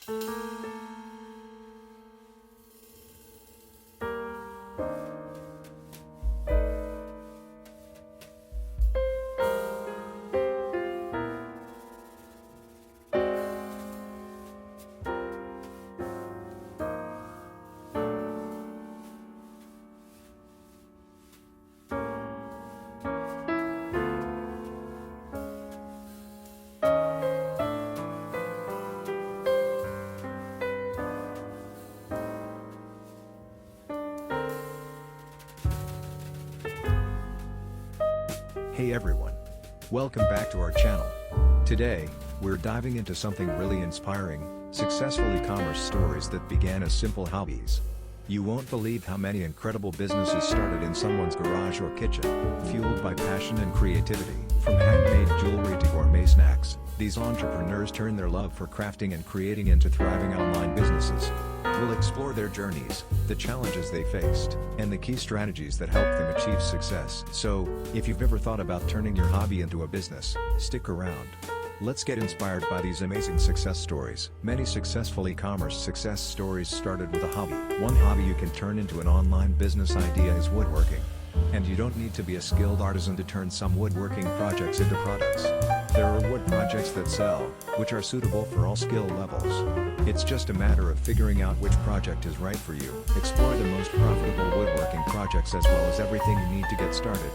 Hey everyone! Welcome back to our channel. Today, we're diving into something really inspiring, successful e-commerce stories that began as simple hobbies. You won't believe how many incredible businesses started in someone's garage or kitchen, fueled by passion and creativity. From handmade jewelry to gourmet snacks, these entrepreneurs turn their love for crafting and creating into thriving online businesses. We'll explore their journeys, the challenges they faced, and the key strategies that helped them achieve success. So, if you've ever thought about turning your hobby into a business, stick around. Let's get inspired by these amazing success stories. Many successful e-commerce success stories started with a hobby. One hobby you can turn into an online business idea is woodworking. And you don't need to be a skilled artisan to turn some woodworking projects into products. There are wood projects that sell, which are suitable for all skill levels. It's just a matter of figuring out which project is right for you. Explore the most profitable woodworking projects as well as everything you need to get started.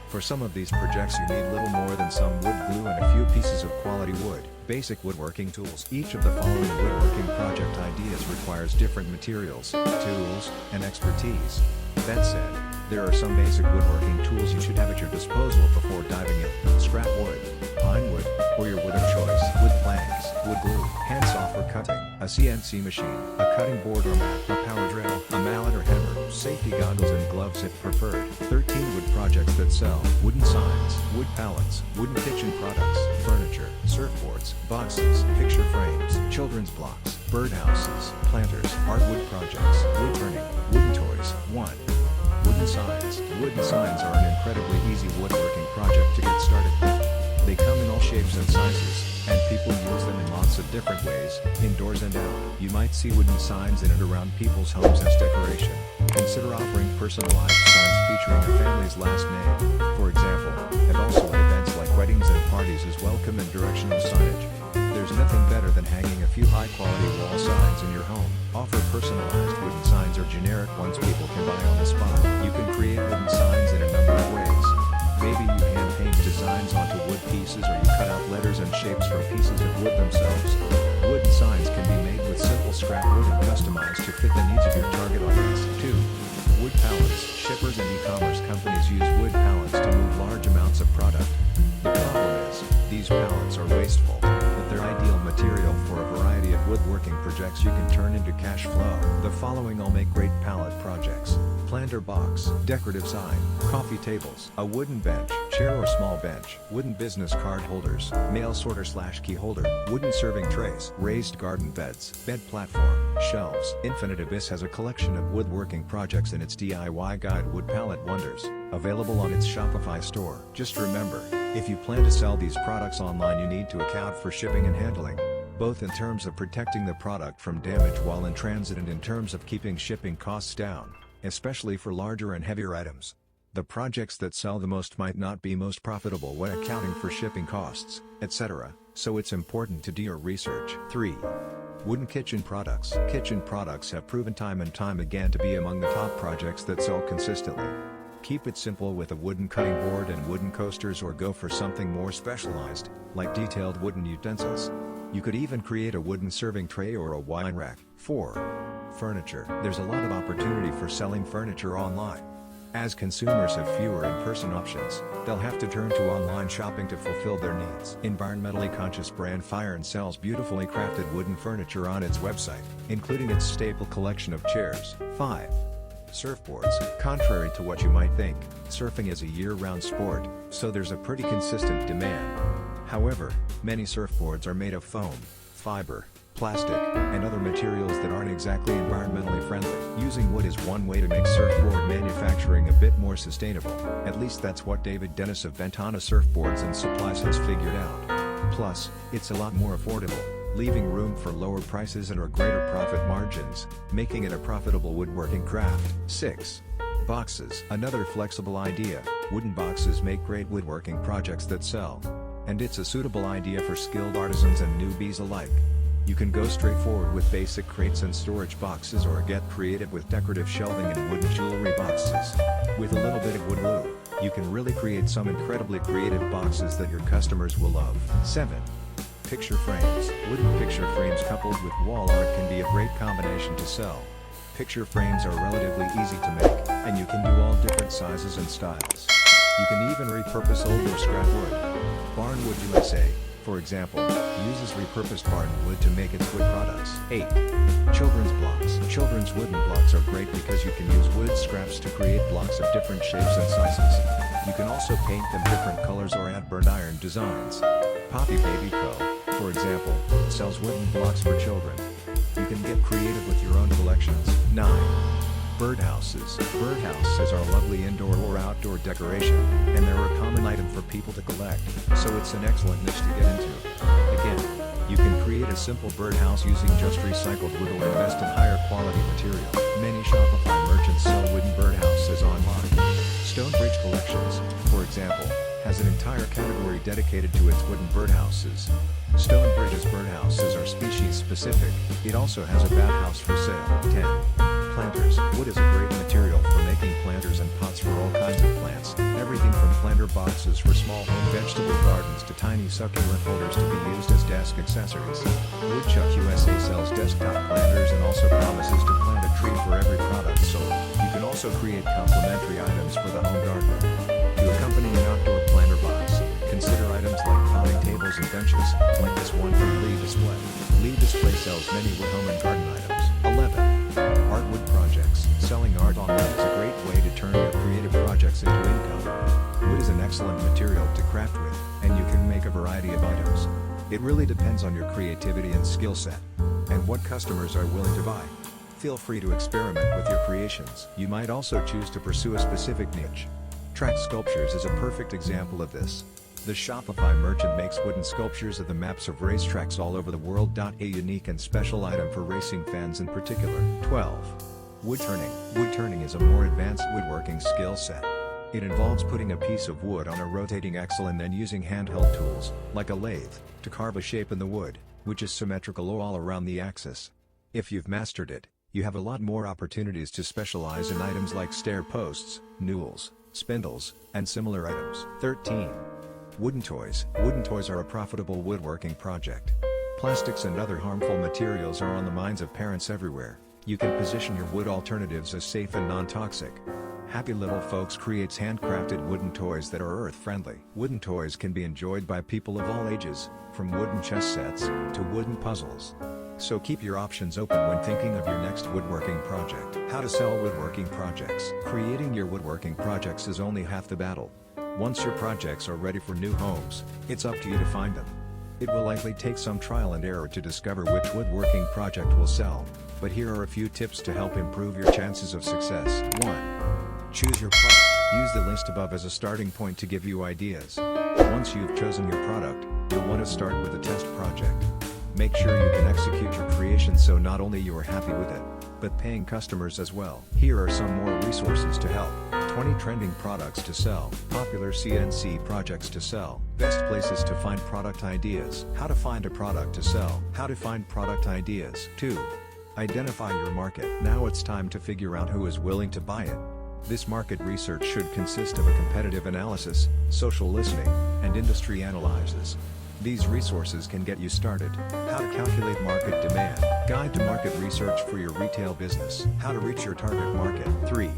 For some of these projects you need little more than some wood glue and a few pieces of quality wood. Basic woodworking tools. Each of the following woodworking project ideas requires different materials, tools, and expertise. That said, there are some basic woodworking tools you should have at your disposal before diving in. Scrap wood, pine wood, or your wood of choice. Wood planks, wood glue, handsaw for cutting, a CNC machine, a cutting board or mat, a power drill, a mallet or hammer, safety goggles and gloves if preferred. 13 wood projects that sell. Wooden signs, wood pallets, wooden kitchen products, furniture, surfboards, boxes, picture frames, children's blocks, birdhouses, planters, art wood projects, wood burning, wooden toys. 1. Wooden signs. Wooden signs are an incredibly easy woodworking project to get started. They come in all shapes and sizes, and people use them in lots of different ways, indoors and out. You might see wooden signs in and around people's homes as decoration. Consider offering personalized signs featuring a family's last name, for example, and also at events like weddings and parties as welcome and directional signage. There's nothing better than hanging a few high-quality wall signs in your home. Offer personalized wooden signs or generic ones people can buy on the spot. You can create wooden signs in a number of ways. Maybe you hand-paint designs onto wood pieces or you cut out letters and shapes from pieces of wood themselves. Wooden signs can be made with simple scrap wood and customized to fit the needs of your target audience. 2. Wood pallets. Shippers and e-commerce companies use wood pallets to move large amounts of product. The problem is, these pallets are wasteful, but they're ideal material for a variety of woodworking projects you can turn into cash flow. The following all make great pallet projects. Planter box, decorative sign, coffee tables, a wooden bench, chair or small bench, wooden business card holders, mail sorter/key holder, wooden serving trays, raised garden beds, bed platform, shelves. Infinite Abyss has a collection of woodworking projects in its DIY guide Wood Pallet Wonders, available on its Shopify store. Just remember, if you plan to sell these products online you need to account for shipping and handling, both in terms of protecting the product from damage while in transit and in terms of keeping shipping costs down, especially for larger and heavier items. The projects that sell the most might not be most profitable when accounting for shipping costs, etc., so it's important to do your research. 3. Wooden kitchen products. Kitchen products have proven time and time again to be among the top projects that sell consistently. Keep it simple with a wooden cutting board and wooden coasters or go for something more specialized, like detailed wooden utensils. You could even create a wooden serving tray or a wine rack. 4. Furniture. There's a lot of opportunity for selling furniture online. As consumers have fewer in-person options, they'll have to turn to online shopping to fulfill their needs. Environmentally conscious brand Fire & sells beautifully crafted wooden furniture on its website, including its staple collection of chairs. 5. Surfboards. Contrary to what you might think, surfing is a year-round sport, so there's a pretty consistent demand. However, many surfboards are made of foam, fiber, plastic, and other materials that aren't exactly environmentally friendly. Using wood is one way to make surfboard manufacturing a bit more sustainable. At least that's what David Dennis of Ventana Surfboards and Supplies has figured out. Plus, it's a lot more affordable. leaving room for lower prices and or greater profit margins, making it a profitable woodworking craft. 6. Boxes. Another flexible idea. Wooden boxes make great woodworking projects that sell. And it's a suitable idea for skilled artisans and newbies alike. You can go straight forward with basic crates and storage boxes or get creative with decorative shelving and wooden jewelry boxes. With a little bit of wood glue, you can really create some incredibly creative boxes that your customers will love. 7. Picture frames. Wooden picture frames coupled with wall art can be a great combination to sell. Picture frames are relatively easy to make, and you can do all different sizes and styles. You can even repurpose old or scrap wood. Barnwood USA, for example, uses repurposed barn wood to make its wood products. 8. Children's blocks. Children's wooden blocks are great because you can use wood scraps to create blocks of different shapes and sizes. You can also paint them different colors or add burnt iron designs. Poppy Baby Co., for example, sells wooden blocks for children. You can get creative with your own collections. 9. Birdhouses. Birdhouses are lovely indoor or outdoor decoration, and they're a common item for people to collect, so it's an excellent niche to get into. Again, you can create a simple birdhouse using just recycled wood or invest in higher quality material. Many Shopify merchants sell wooden birdhouses online. Stonebridge Collections, for example, has an entire category dedicated to its wooden birdhouses. Stonebridge's birdhouses are species specific. It also has a bat house for sale. 10. Planters. Wood is a great material for making planters and pots for all kinds of plants, everything from planter boxes for small home vegetable gardens to tiny succulent holders to be used as desk accessories. Woodchuck USA sells desktop planters and also promises to plant a tree for every product sold. You can also create complementary items for the home gardener. To accompany an outdoor planter box, consider items like potting tables and benches, like this one from Lee Display. Lee Display sells many wood home and garden items. 11. Art wood projects. Selling art online is a great way to turn your creative projects into income. Wood is an excellent material to craft with, and you can make a variety of items. It really depends on your creativity and skill set, and what customers are willing to buy. Feel free to experiment with your creations. You might also choose to pursue a specific niche. Track sculptures is a perfect example of this. The Shopify merchant makes wooden sculptures of the maps of racetracks all over the world. A unique and special item for racing fans in particular. 12. Wood turning. Wood turning is a more advanced woodworking skill set. It involves putting a piece of wood on a rotating axle and then using handheld tools, like a lathe, to carve a shape in the wood, which is symmetrical all around the axis. If you've mastered it, you have a lot more opportunities to specialize in items like stair posts, newels, spindles, and similar items. 13. Wooden toys. Wooden toys are a profitable woodworking project. Plastics and other harmful materials are on the minds of parents everywhere. You can position your wood alternatives as safe and non-toxic. Happy Little Folks creates handcrafted wooden toys that are earth-friendly. Wooden toys can be enjoyed by people of all ages, from wooden chess sets to wooden puzzles. So keep your options open when thinking of your next woodworking project. How to sell woodworking projects. Creating your woodworking projects is only half the battle. Once your projects are ready for new homes, it's up to you to find them. It will likely take some trial and error to discover which woodworking project will sell, but here are a few tips to help improve your chances of success. 1. Choose your product. Use the list above as a starting point to give you ideas. Once you've chosen your product, you'll want to start with a test project. Make sure you can execute your creation so not only you are happy with it, but paying customers as well. Here are some more resources to help. 20 trending products to sell. Popular CNC projects to sell. Best places to find product ideas. How to find a product to sell. How to find product ideas. 2. Identify your market. Now it's time to figure out who is willing to buy it. This market research should consist of a competitive analysis, social listening, and industry analyses. These resources can get you started. How to calculate market demand. Guide to market research for your retail business. How to reach your target market. 3.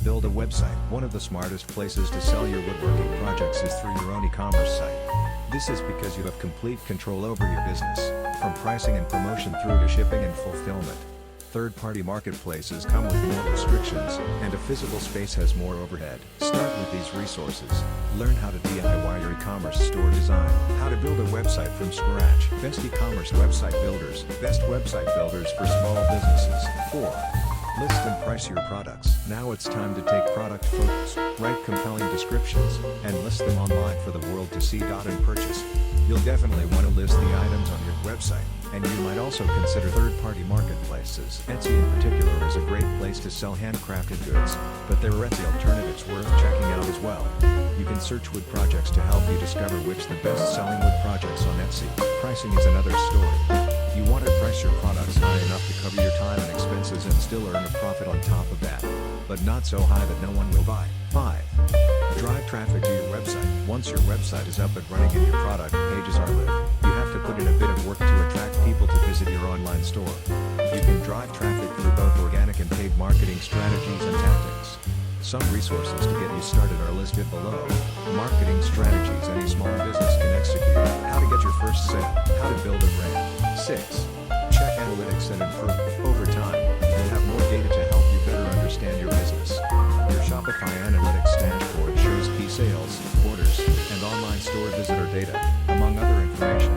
Build a website. One of the smartest places to sell your woodworking projects is through your own e-commerce site. This is because you have complete control over your business, from pricing and promotion through to shipping and fulfillment. Third-party marketplaces come with more restrictions, and a physical space has more overhead. Start with these resources. Learn how to DIY your e-commerce store design. How to build a website from scratch. Best e-commerce website builders. Best website builders for small businesses. 4. List and price your products. Now it's time to take product photos, write compelling descriptions, and list them online for the world to see. And purchase. You'll definitely want to list the items on your website, and you might also consider third-party marketplaces. Etsy in particular is a great place to sell handcrafted goods, but there are Etsy alternatives worth checking out as well. You can search wood projects to help you discover which the best-selling wood projects on Etsy. Pricing is another story. You want to price your products high enough to cover your time and expenses and still earn a profit on top of that, but not so high that no one will buy. 5. Drive traffic to your website. Once your website is up and running and your product pages are lit, you have to put in a bit of work to attract people to visit your online store. You can drive traffic through both organic and paid marketing strategies and tactics. Some resources to get you started are listed below. Marketing strategies any small business can execute. How to get your first sale. How to build a brand. 6. Check analytics and improve. Over time, you'll have more data to help you better understand your business. Your Shopify Analytics dashboard shows key sales, orders, and online store visitor data, among other information.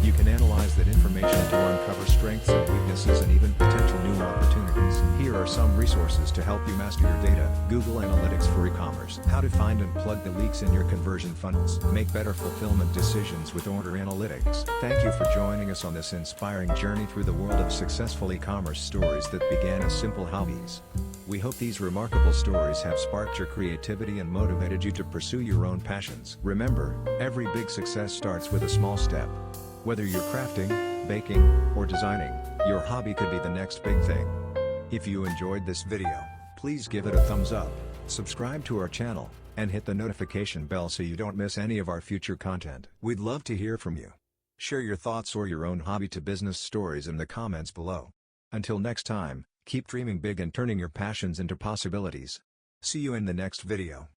You can analyze that information to uncover strengths and weaknesses and even potential new opportunities. Here are some resources to help you master your data. Google Analytics for e-commerce. How to find and plug the leaks in your conversion funnels. Make better fulfillment decisions with Order Analytics. Thank you for joining us on this inspiring journey through the world of successful e-commerce stories that began as simple hobbies. We hope these remarkable stories have sparked your creativity and motivated you to pursue your own passions. Remember, every big success starts with a small step. Whether you're crafting, baking, or designing, your hobby could be the next big thing. If you enjoyed this video, please give it a thumbs up, subscribe to our channel, and hit the notification bell so you don't miss any of our future content. We'd love to hear from you. Share your thoughts or your own hobby to business stories in the comments below. Until next time, keep dreaming big and turning your passions into possibilities. See you in the next video.